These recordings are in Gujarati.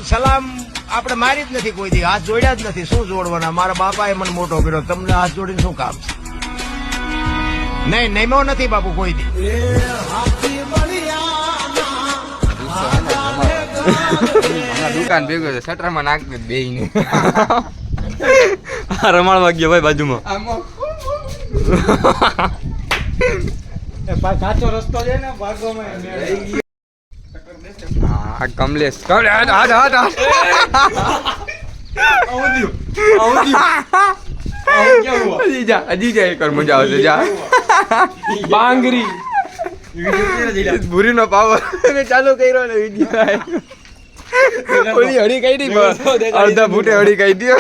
સલામ આપણે મારી જ નથી કોઈ દી, હાથ જોડ્યા જ નથી. શું જોડવાના? મારા બાપાએ મને મોટો કર્યો, તમને હાથ જોડીને શું કામ છે? નહીં, નમ્યો નથી બાપુ કોઈ દી. દુકાન ભેગો છે, શટરમાં નાખ દે બેયને. રમાડવા ગયો ભાઈ બાજુમાં. સાચો રસ્તો છે ને ભાગોમાં. હા કમલેશ હજી જા એક મજા આવશે. જા બાંગરી ભૂરી નો પાવર ચાલુ કર્યો ને વિડીયો. ઓલી હળી કાઢી, અડધા ફૂટે હળી કાઢી.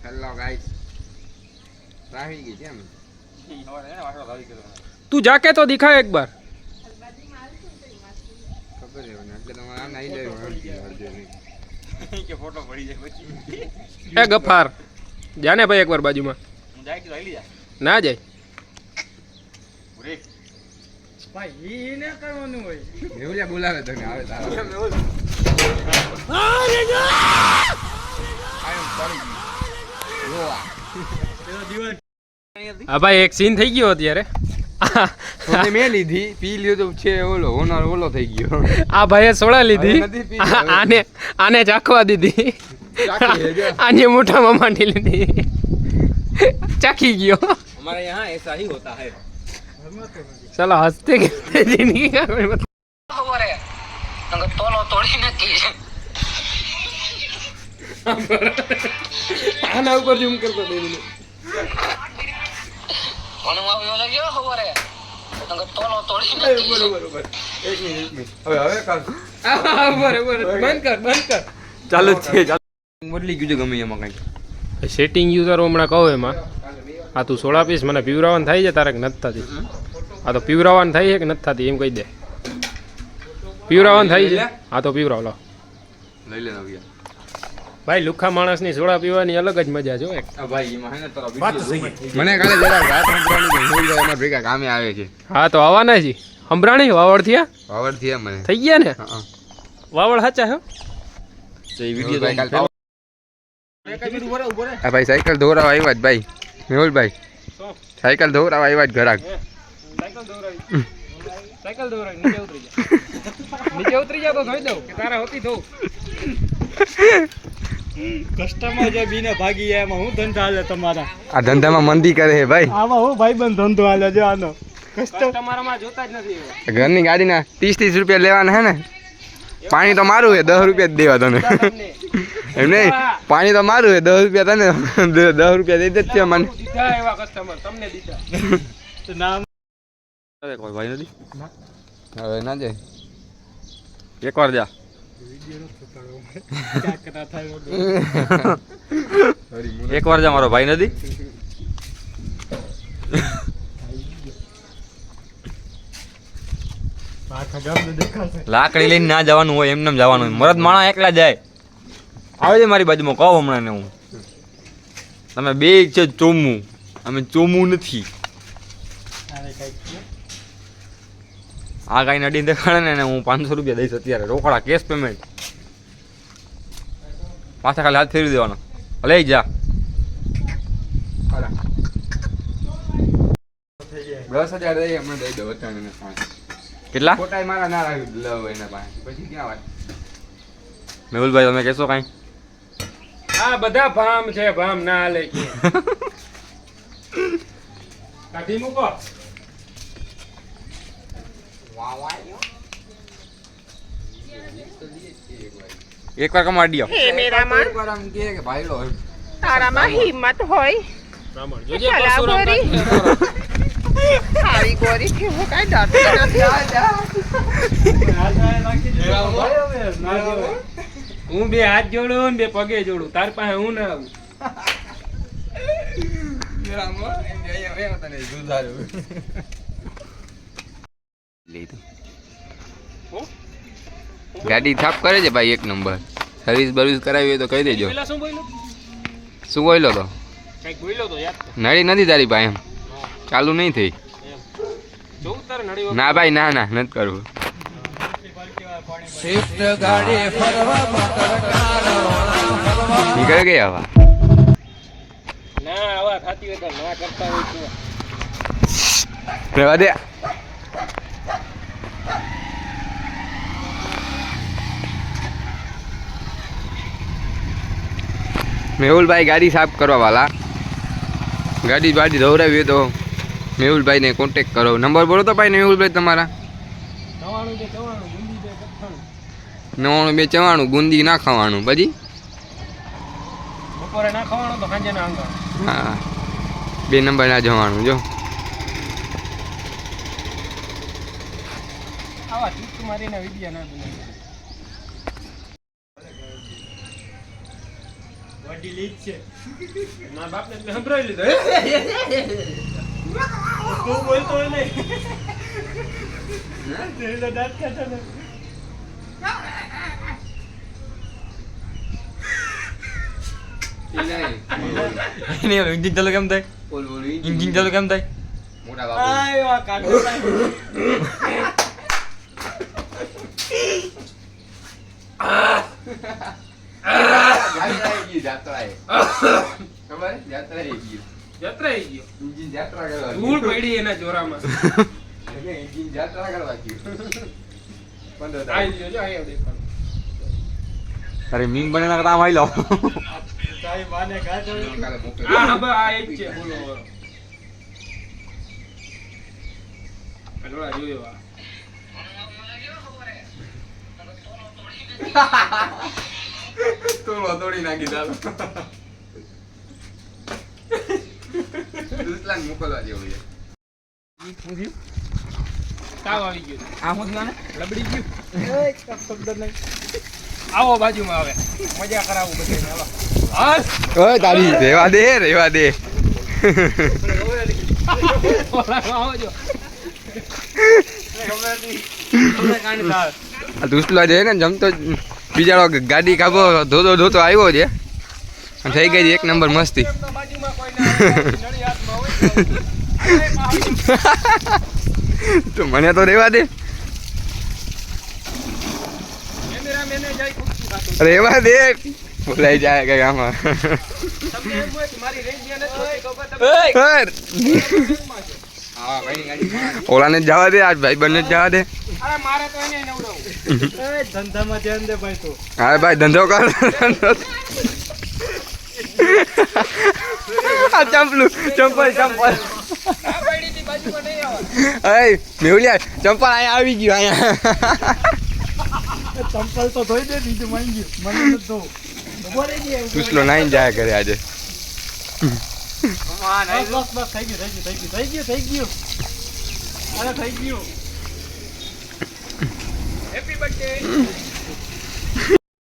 હેલો ગાઈસ, રાહી ગઈ કેમ? તું જાકે તો દિખા એક બાર. ખબર હે ને, એટલે તમારે આ નહીં કે ફોટો પડી જાય પછી. એ ગફાર જાને ભાઈ એકવાર બાજુમાં. હું જાય કે લઈ જા. ના જાય ભાઈ એને કરવાનું હોય. મેવલિયા બોલાવે તને, આવે તારા. હા ભાઈ એક સીન થઈ ગયો અત્યારે. મેં લીધી, પી લીધો તો છે ઓલો થઈ ગયો. આ ભાઈએ સોડા લીધી, નથી પી. આને ચાખવા દીધી, આને મોઢામાં માંડી લીધી, ચાખી ગયો. हमारे यहाँ ऐसा ही होता है. चलो हंसते खेलते जिंदगी का कोई मतलब खबर है अगर तोलो तोड़ी न की आना ऊपर जूम करके दे दे. कोने में यो लग्यो खबर है अगर तोलो तोड़ी न की बरोबर. एक मिनिट હવે કર. बरोबर બંધ કર. ચાલુ જ છે. મોડલી ગયું છે ગમે એમાં કઈ. સેટિંગ યુઝર હમણાં કહો એમાં આ તું સોડા પીસ મને પીવરાવાનું થાય છે તારે કે નથી થતી? આ તો પીવરાવાનું થાય છે કે નથી થતી એમ કહી દે. પીવરાવાનું થાય છે? હા તો પીવરાવ લો. લઈ લે નવ્યા. ભાઈ લુખા માણસની સોડા પીવાની અલગ જ મજા છે. ભાઈ એમાં હે ને તારા વિડિયો મને કાલે જરા રાત સંભળાણી કે ભૂલ જાય અમાર ભેગા કામે આવે છે. હા તો આવવાના છે. સંભળાણી વાવડ થયા પાવર થી મને થઈ ગયા ને? હા વાવડ સાચા હે. તો એ વિડિયો ભાઈ કાલ આ ભાઈ સાયકલ ધોરાવા આવ્યા જ ભાઈ મેહુલભાઈ. સાયકલ ધોરાવા આવ્યા જ ઘરાક. સાયકલ દોરાવી નીચે ઉતરી જા. નીચે ઉતરી જા તો ધોઈ દઉં કે તારા હોતી ધોઉં. કસ્ટમર જે બીને ભાગી જાય એમાં હું ધંધા હાલે તમારા? આ ધંધામાં મંદી કરે છે ભાઈ. આમાં હું ભાઈબંધ ધંધો હાલે જો આનો. કસ્ટમરમાં જોતા જ નથી. ઘરની ગાડીના 30-30 રૂપિયા લેવાના હે ને. પાણી તો મારું હે 10 રૂપિયા જ દેવા તને. એમ નહીં, પાણી તો મારું હે 10 રૂપિયા તને 10 રૂપિયા દઈ દે છે મને. દીધા એવા કસ્ટમર તમને દીધા. તો નામ કોઈ ભાઈ નથી. હવે ના જાય. એકવાર જા. એકવાર જા, મારો ભાઈ નથી. લાકડી લઈને ના જવાનું હોય, એમને જવાનું હોય. મરદ માણા એકલા જાય. આવે છે મારી બાજુમાં, કહો હમણાં ને હું. તમે બે છે ચોમું, અમે ચોમું નથી. આ કાંઈ નડી દેખાડે ને હું 500 રૂપિયા દઈશ અત્યારે રોકડા કેશ પેમેન્ટ. પાછા ખાલી હાથ ફેરવી દેવાનો. લઈ જા. 10,000 દઈ હમણાં દઈ દો. કેટલા ખોટા મારા ના લવ એના પાસે પછી ક્યાં વાત. મેહુલભાઈ તમે કહેશો કાંઈ? આ બધા ભામ છે, ભામ ના હાલે કે કાઢી મૂકો. એકવાર કમાડી હે મેરામાં તારામાં હિંમત હોય બ્રાહ્મણ જોજે ચલા પરશુરામ ગોરી. હારી ગોરી કે હું કાંઈ ડરતી નથી. હું બે હાથ જોડું ને બે પગે જોડું, તાર પાસે હું ના આવું. ગાડી થાપ કરે છે ભાઈ, એક નંબર. સર્વિસ બર્વિસ કરાવી હોય તો કહી દેજો. પેલા શું બોલ્યો? શું બોલ્યો તો? કઈક બોલ્યો તો યાદ કર. નડી નથી તારી ભાઈ, એમ ચાલુ નહીં થઈ. જોઉં તારે નડી ના ભાઈ ના ના નથી કરવું. નીકળી ગયા હવા. ના આવા થતી હોય તો ના કરતા હોય તો રહેવા દે. મેહુલભાઈ ગાડી સાફ કરવા વાલા. ગાડી બાડી ધોવરાવી હોય તો મેહુલભાઈને કોન્ટેક્ટ કરો. નંબર બોલો તો ભાઈ મેહુલભાઈ તમારા. 92 ગુંદી ના ખાવાનું પછી. બપોરે ના ખાવાનું તો સાંજે ના આંગણ. હા 2 નંબર ના જવાનું જો. આવા ચૂક મારીને વિડિયા ના બનાવી. વડી લીક છે. મારા બાપને એટલે સંભળાવી લીધો. તું બોલતો હોય નહીં. તેરી તો દાંત કાઢો ને. એન્જિન ચાલુ કેમ થાય? એન્જિન ચાલુ કેમ થાય? મોટા બાપુ. આયો કાઢો. યાત્રા આવી ગયો. ધૂળ પડી એના જોરામાં. આવી ગયો જો અહીંયા દેખાડો. અરે મીમ બનેલા કામ આવી લો. હા હવે આ એક છે બોલો. કલોડા જોયો આ. તોડો તોડી નાખી ચાલો. દુસલાન મોકલવા જેવું છે. તાવ આવી ગયો. આ હું ને લબડી ગયું. આવો બાજુમાં આવે. મજા કરાવું બધાને. હાલો. હાલ. ઓય તારી રેવા દે રેવા દે. આવો જો. આ દુસલા છે ને જમતો બિચારો ગાડી કાબો ધોતો ધોતો આવ્યો છે. અને થઈ ગઈ એક નંબર મસ્તી. બાજુમાં કોઈ ના નળી હાથમાં હોય તો મને તો રેવા દે. કેમેરામેને જાય ખુશી ખાતો. રેવા દે બોલાઈ જાય કઈ આમાં. તમને એમ હોય કે મારી રેન્જ નથી હોતી ખબર તમે ઓલાને જ જવા દે. આજ ભાઈ બંને જ જવા દે. અરે મારે તો એને નવડાવું. એ ધંધામાં ધ્યાન દે ભાઈ તું. હા ભાઈ ધંધો કર. આ ચંપલ ચંપલ. આ બાઈડીની બાજુમાં નહીં આવવાનું. અય મેહુલિયા ચંપલ અહીંયા આવી ગયું અહીંયા. ચંપલ તો ધોઈ દે બીજું માંગી મને નથી ધોવું. બપોરે ગઈ સુસલો નાઈન જાય કરે આજે. બસ થઈ ગયું. અરે થઈ ગયું. Happy birthday.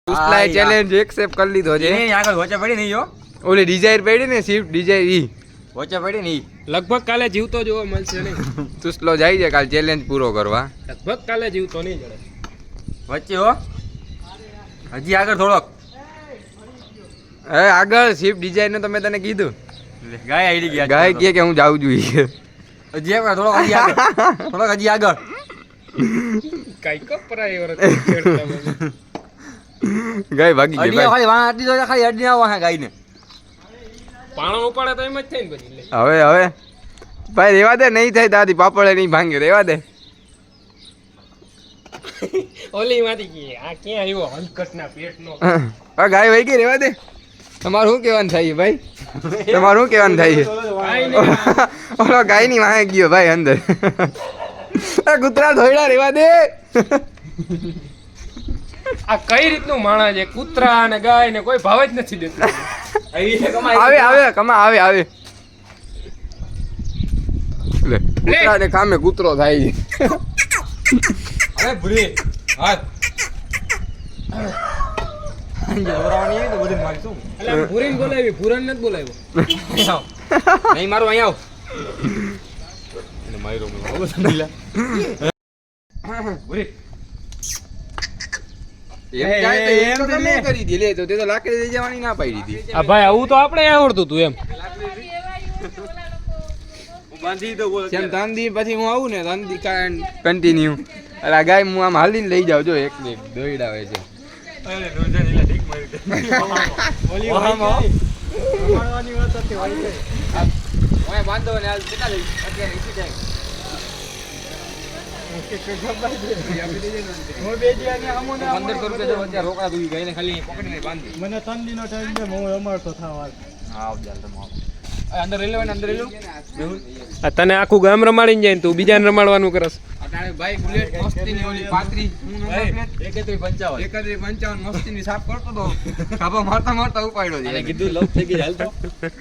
સુસલાએ ચેલેન્જ એક્સેપ્ટ કરી લીધો છે. આગળ વચ્ચે પડી નહીં જો ઓલી ડિઝાયર પડી ને સ્વિફ્ટ ડિઝાયર ઈ વચ્ચે પડી નહીં. લગભગ કાલે જીવતો જોવા મળશે નહીં. સુસલો જાય છે કાલ ચેલેન્જ પૂરો કરવા. લગભગ કાલે જીવતો નહીં જડે. વચ્ચે હો હજી આગળ થોડોક એ આગળ સ્વિફ્ટ ડિઝાયર નું તો મેં તને કીધું. ગાય આઈડી ગયા ગાય કહે કે હું જાઉં જોઈએ. હજી આગળ થોડોક હજી આગળ થોડોક હજી આગળ કઈ કપરાય વરત ખેડતા મને. ગાય ભાગી ગઈ અડીયા ભાઈ. ખાલી વાહ આટલી તો ખાલી અડી ના વાહ ગાયને પાણો ઉપાડે તો એમ જ થાય ને પછી લે. હવે ભાઈ રેવા દે. નહીં થાય દાદી પાપડે નહીં ભાંગે. રેવા દે. ઓલી માંથી કે આ ક્યાં આવ્યો હલકટના પેટનો. આ ગાય વહી ગઈ. રેવા દે. તમારું શું કહેવાનું થાય છે ભાઈ? તમારું શું કહેવાનું થાય છે? કાંઈ નહીં. ઓલો ગાય ની વાંહે ગયો ભાઈ અંદર. આ કૂતરા ધોઈડા. રેવા દે. આ કઈ રીતનું માણસ છે? કૂતરા અને ગાય ને કોઈ ભાવ જ નથી દેતું. આવે આવે કમા આવે આવે. લે કૂતરા ને કામે કૂતરો થાય છે. અરે ભૂલી હાથ દોરાવાની તો બધું મારીશું. એટલે આમ ભૂરીને બોલાવી, ભૂરાને નથી બોલાવ્યો. નહીં મારું અહીંયા આવ ભૂરી એમ જાય તો એમ તો તમે કરી દી. લે તો તે તો લાકડી લઈ જવાની ના પાડી દીધી. આ ભાઈ આવું તો આપણે આવડતું હતું એમ. બાંધી દો બોલ જેમ તાંદી પછી હું આવું ને તાંદી કન્ટિન્યુ અલા ગાય હું આમ હાલીને લઈ જાઉં જો એક ને એક દોઈડાવે છે વાંધો ને હાલ કેટલા લઈ અત્યારે ઈસી જાય મને 3 દિનો ટાઈમ દે હું રમાડતો થાવ અંદર રેલો અંદર રેલો આ તને આખું ગામ રમાડીને જાય ને તું બીજાને રમાડવાનું કરસ અટાણે ભાઈ બુલેટ મસ્તીની ઓલી 35 31 મસ્તીની સાફ કરતો તો ખાબા મારતા મારતા ઉપાડ્યો છે અને કીધું લપ થઈ ગઈ હાલ તો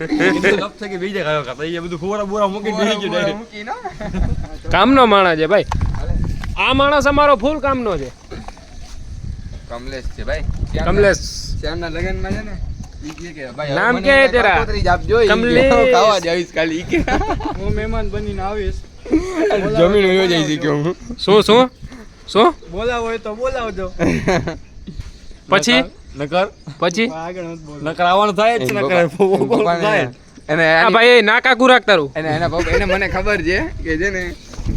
કીધું લપ થઈ ગઈ બીજે ખાયો ખાતા એ બધું ખોરા બોરા મૂકી દઈ ગયો ડાયરેક્ટ કામનો માણસ છે ભાઈ આ માણસ અમારો ફૂલ કામનો છે કમલેશ છે ભાઈ કમલેશ શ્યામના લગનમાં છે ને ઈ કે ભાઈ નામ કે હે તેરા? કોતરી આપજો કમલેશ. ખાવા જાવીશ ખાલી ઈ કે હું મહેમાન બનીને આવીશ જમીન હોયો જાય છે કે હું શું બોલાવો હોય તો બોલાવજો પછી નકર પછી આગળ નથી બોલ નકર આવવાનું થાય જ છે નકર થાય એને આ ભાઈ એ નાકા કુરાક તારું એને એના પપ્પા એને મને ખબર છે કે છે ને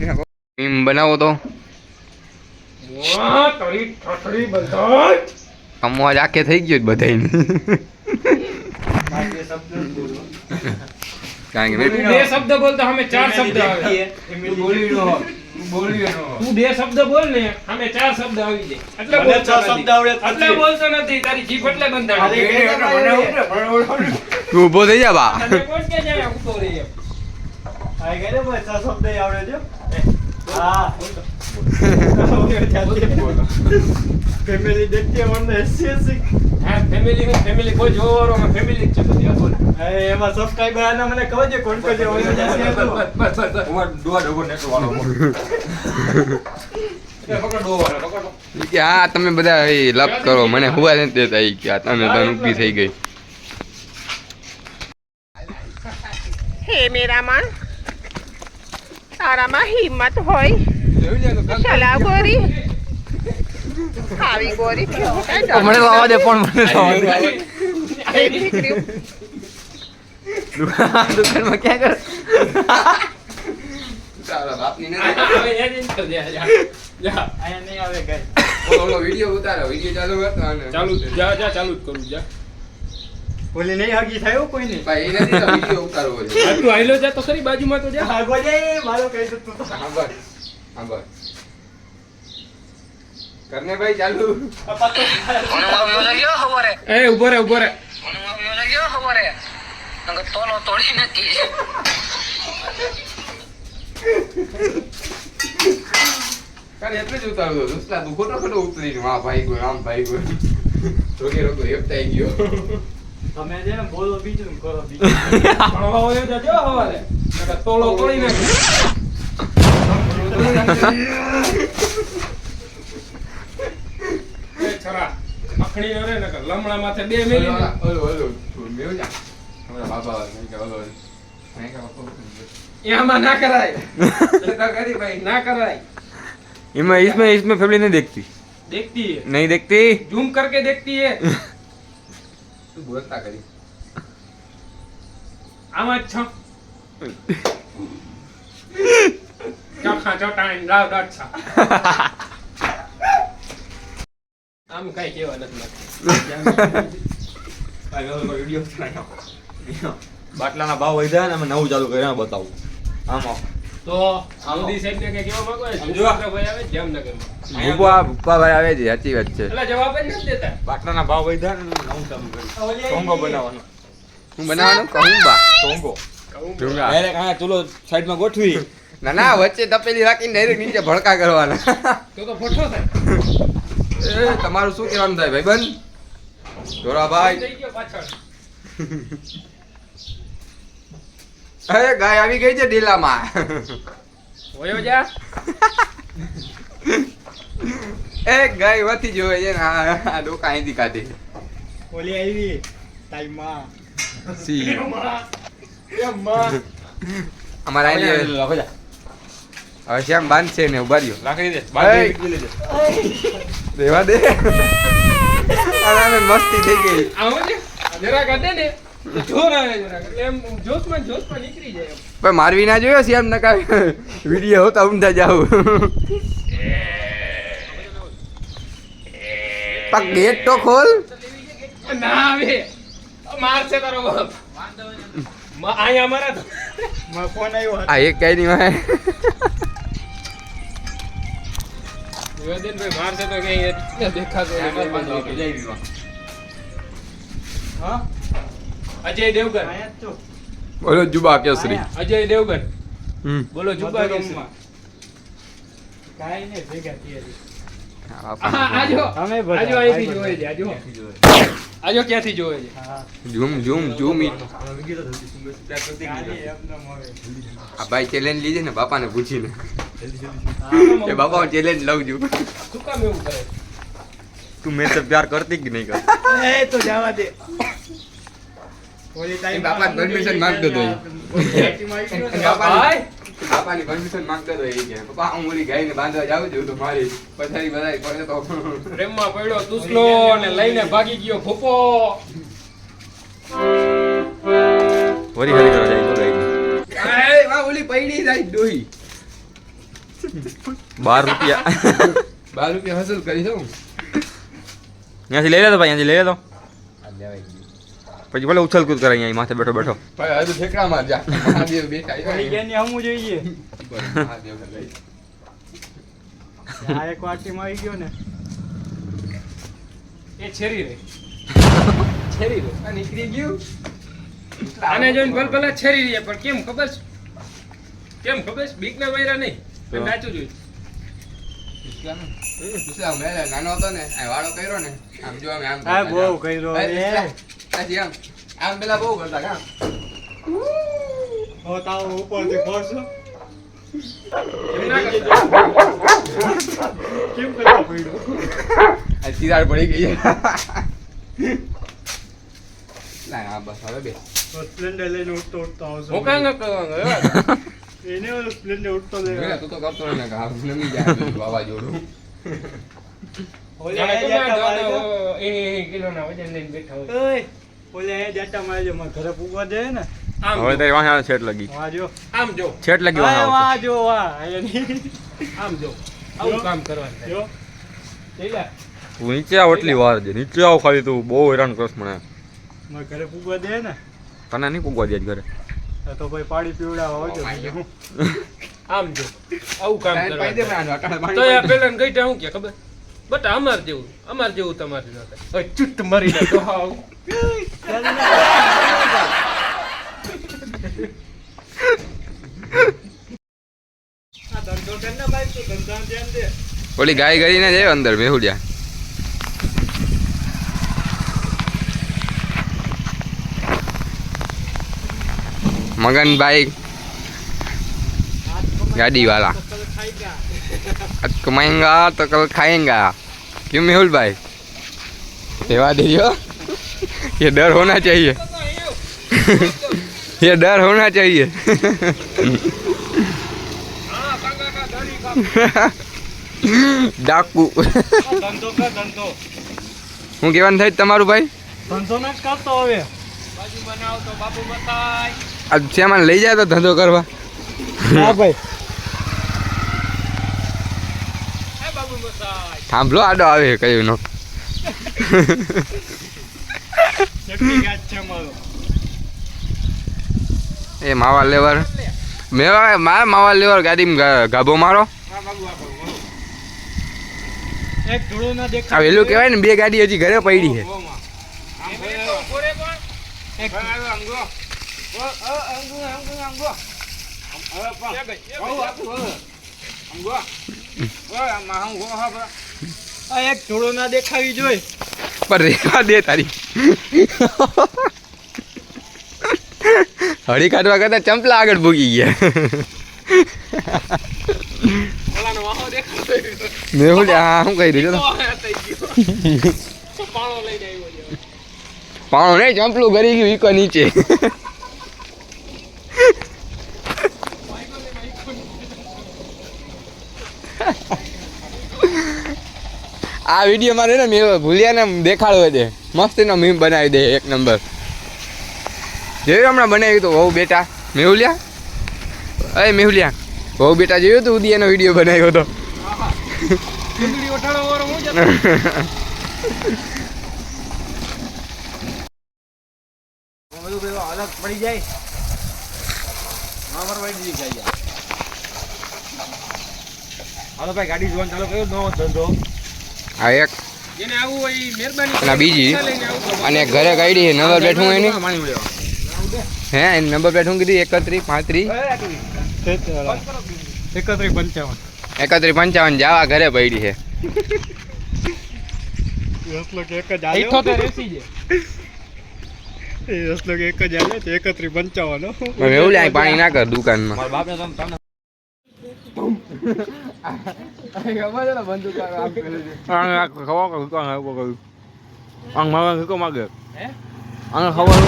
એના પપ્પા મીમ બનાવો તો કમવાજ આખે થઈ ગયો જ બધાયને કારણ કે બે શબ્દ બોલ તો અમે 4 શબ્દ આવે તું બે શબ્દ બોલ ને અમે 4 શબ્દ આવી જાય એટલે બોલતો શબ્દ આવડે એટલે બોલતો નથી તારી જીભ એટલે બંધાણી તું ઊભો થઈ જા બા તને કોણ કે જાય ઉતો રે એમ આ ગરે બસ આ શબ્દ આવડે છે હા ફેમિલી દેખતી મને એસી હા ફેમિલી કોઈ જોવારો અમે ફેમિલી જ છે બધી આ બોલ એમાં સબસ્ક્રાઇબર આના મને કહો છે કોણ કોણ છે ઈ કે હા તમે બધા એ લપ કરો મને હુવા નથી દેતા ઈ કે આ તમે તન ઊભી થઈ ગઈ હે મેરા માં તારામાં હિંમત હોય ચલા ગોરી આવી ગોરી કેવું કાંઈ ડર મને લાવા દે પણ મને લાવા દે એ દીકરી દુકાનમાં ક્યાં કર તારા બાપની નથી હવે એ જ તો જા આયા નહીં આવે કઈ ઓલો વિડિયો ઉતારો વિડિયો ચાલુ કરતો અને ચાલુ જા ચાલુ જ કરું જા ઓલી નહીં હગી થયો કોઈ નહીં ભાઈ એ નથી વિડિયો ઉતારવો છે આ તું આઈલો જા તો ખરી બાજુમાં તો જા આગો જાય મારો કહી દઉં તું તો હા બસ કરને ભાઈ ચાલુ એ ઉભો રે તોલો તોડી નથી કાલે એટલે જ ઉતારો તો દોસ્તા તું ખોટો ઉતરી હા ભાઈ ગયો આમ ભાઈ ગયો રોગે હેપતાઈ ગયો તમે છે ને બોલો બીજું કરો બીજું ભણવા હોય તો જો હવારે નકર તોલો તોડી નાખ એ છરા અખણી રે નકર લમણા માથે બે મેલી દે. ઓલો મેવ જા હમણાં બાબા નહીં કે ઓલો નહીં કે એમાં ના કરાય કરી ભાઈ ના કરાય इसमें फैमिली नहीं देखती देखती है नहीं देखती झूम करके देखती है तू बोलता करी आमा अच्छा चखा चटाइन राव डाचा આમ કઈ કેવા નથી બાટલાના ભાવ વધ્યા ને અમે નવું ચાલુ કર્યા બતાવું આમાં તો મોદી સાહેબ ને કઈ કેવા માંગો સમજો. ભાઈ આવે જામનગરમાં ભૂપા ભાઈ આવે છે સાચી વાત છે એટલે જવાબ જ નથી દેતા બાટલાના ભાવ વધ્યા ને નવું ચાલુ કર્યું ટોંગો બનાવવાનો હું બનાવવાનું કહું બા ટોંગો કહું ઢૂંગા. ડાયરેક્ટ આ ચૂલો સાઈડમાં ગોઠવી ના ના વચ્ચે તપેલી રાખીને ડાયરેક્ટ નીચે ભડકા કરવાના તો ફોટો થાય એ તમારું શું કહેવાનું થાય ભાઈબંધ જોરાભાઈ થઈ ગયો પાછળ અરે ગાય આવી ગઈ છે ઢીલામાં હોયો જા એ ગાય વધી જોવે છે ને આ ડોકા અહીંથી કાઢી ઓલી આવી ટાઈમમાં સી એમાં અમારા આઈડિયા હવે શ્યામ બાંધશે ને ઉભા રહ્યો લાકડી દે રેવા દે આને મસ્તી થઈ ગઈ આવો છે જરા કાઢે ને તો જોર આવે જરા એટલે એમ જોશમાં નીકળી જાય એમ. પણ મારવી ના જોયો શ્યામ નકા વિડીયો હોતા ઊંધા જાવ એ ગેટ તો ખોલ. ના આવે મારશે તારો બાપ અહીંયા અમારા તો ફોન આવ્યો આ એક કઈ નહીં વાય. નિવેદનભાઈ મારશે તો ક્યાંય દેખાતો નહીં. હા અજય દેવગન આયા જ છો બોલો જુબા કેસરી. અજય દેવગન હમ. બોલો જુબા કેસરી. કાંઈ નહીં ભેગા થયા છે. આજો અમે બધા આજો અહીંથી જોવે છે આજો આજો ક્યાંથી જોવે છે હા ઝૂમ ઝૂમ ઝૂમ ઈ. કાંઈ એમને મળે. આ ભાઈ ચેલેન્જ લીધે ને બાપાને પૂછીને હા એ બાપા ચેલેન્જ લઉં છું. શું કામ એવું કરે તું મેં તો પ્યાર કરતી કે નહીં કરતી? એ તો જવા દે ઓલી ટાઈમ બાપા પરમિશન માંગતો હતો ઈ. ભાઈ બાપાની પરમિશન માંગતો હતો ઈ કે પપ્પા હું ઓલી ગાયને બાંધવા જાઉં છું તો મારી પછાડી બધાય પડે તો પ્રેમમાં પડ્યો દુસલો ને લઈને ભાગી ગયો ભૂપો વરી હરી કરવા જાય તો ગાય. એ વા ઓલી પૈડી જાય ડોહી. 12 રૂપિયા 12 રૂપિયા હસલ કરી દઉં. ત્યાંથી લઈ લેતો ભાઈ, ત્યાંથી લઈ લેતો. પછી ભલે ઉછલ કૂદ કરે અહીંયા માથે બેઠો બેઠો. ભાઈ હજુ ઠેકડામાં જા. મહાદેવ બેઠા ઓલી ગેની હમું જોઈએ મહાદેવ લઈ. આ એક વાટીમાં આવી ગયો ને એ છેરી રે છેરી રે આ નીકળી ગયું. આને જોઈને ભલભલા છેરી રહી પણ કેમ ખબર છે કેમ ખબર છે બીક ના વૈરા નહીં પણ નાચું જોઈ નાનો હતો ને આ વાળો કર્યો ને આમ જો આમ આ બહુ કર્યો એ આમ પેલા બહુ કરતા કા. હો તાવ ઉપરથી પડશો એમ ના કરતા. કેમ કરવા પડ્યો આ તિરાડ પડી ગઈ. ના આ બસ હવે બે તો સ્પ્લેન્ડર લઈને ઉઠતો ઉઠતો આવશો હું કાંઈ ન કરવાનું એવા એને ઓલો સ્પ્લેન્ડર ઉઠતો લે તું તો કરતો ને કે આ નમી જાય વાવાઝોડું. ઓલે જાણે અહીંયા કેટલા જાટા મારજો. એ કિલોના વજન લઈને બેઠા હોય ઓય ઓલે અહીંયા જાટા મારજો મારે ઘરે પૂગવા જાય ને આમ હવે તારી વાહ છેટ લગી વાહ જો આમ જો છેટ લગી આ વાહ વાહ જો વાહ અહીંયા આમ જો આવું કામ કરવાનું થાય. જો તેલા તું નીચે આવ એટલી વાર છે નીચે આવ ખાલી તું બહુ હેરાન કરશ મને. મારે ઘરે પૂગવા દે ને તને નહીં પૂગવા દે ઘરે. તો ભાઈ પાણી પીવડાવવા આવજો બીજું. આમ જો આવું કામ કરવાનું તો આ પેલા ગઈ હું કે ખબર બટ અમાર જેવું તમારે ન થાય ચુટ્ટ મરી જાય તો હાવ આ ધંધો કર ને ભાઈ તું ધંધામાં ધ્યાન દે ઓલી ગાય કરીને જાય અંદર બેહુડિયા. મગનભાઈ गाड़ी वाला आज कमाएंगा तो कल खाएंगा. क्यों मेहुल भाई सेवा दीजिए. ये डर होना चाहिए. ये डर होना चाहिए. डाकू ધંધો કર ધંધો હું કહેવાનું થાય તમારું ભાઈ ધંધો ના જ કરતો હવે બાજુ બનાવ તો બાપુ બતાય આ શેમાં લઈ જાય તો ધંધો કરવા. હા ભાઈ હે બાબુ બતાય થાંભલો આડો આવે કયું નો. ચટણી ગાજ છે મારો એ માવા લેવર મેવા માવા લેવર ગાડીમાં ગાભો મારો. એક ધૂળો ના આ દેખાય વેલું કહેવાય ને બે ગાડી હજી ઘરે પડી છે. આ એક ધૂળો ના દેખાવી જોઈ પર રેવા દે તારી. હળી કાઢવા કરતા ચંપલા આગળ ભૂગી ગયા. ઓલાનો વાહો દેખાતો મેં શું હા શું કહી દીધું થઈ ગયો પાણો લઈને આવ્યો છે પાણો નહીં ચંપલું ગરી ગયું ઈકો નીચે. આ વિડીયો માં ને મેં ભૂલ્યા ને દેખાડવો દે મસ્તીનો મીમ બનાવી દે એક નંબર. જોયું હમણાં બનાવ્યું તો વહુ બેટા મેહુલિયા. અરે મેહુલિયા વહુ બેટા જોયું તું ઉદિયાનો વિડીયો બનાવ્યો હતો. ચૂંદડી ઓઠાણો વાળો હું જતો બધું પેલું અલગ પડી જાય અમાર વાળી દીધી જાય હાલો ભાઈ ગાડી જોવાનું ચાલો કયો નો ધંધો આ એક જેને આવું હોય ઈ મહેરબાની અને આ બીજી અને એક ઘરે ગાડી છે નંબર બેઠું હોય એની પાણી ઉડ્યો હે એની નંબર બેઠું કીધી 31 35 31 જાવા ઘરે પડી છે 78 હવે એવું લે પાણી ના કર દુકાનમાં મારા બાપને તમને ખબર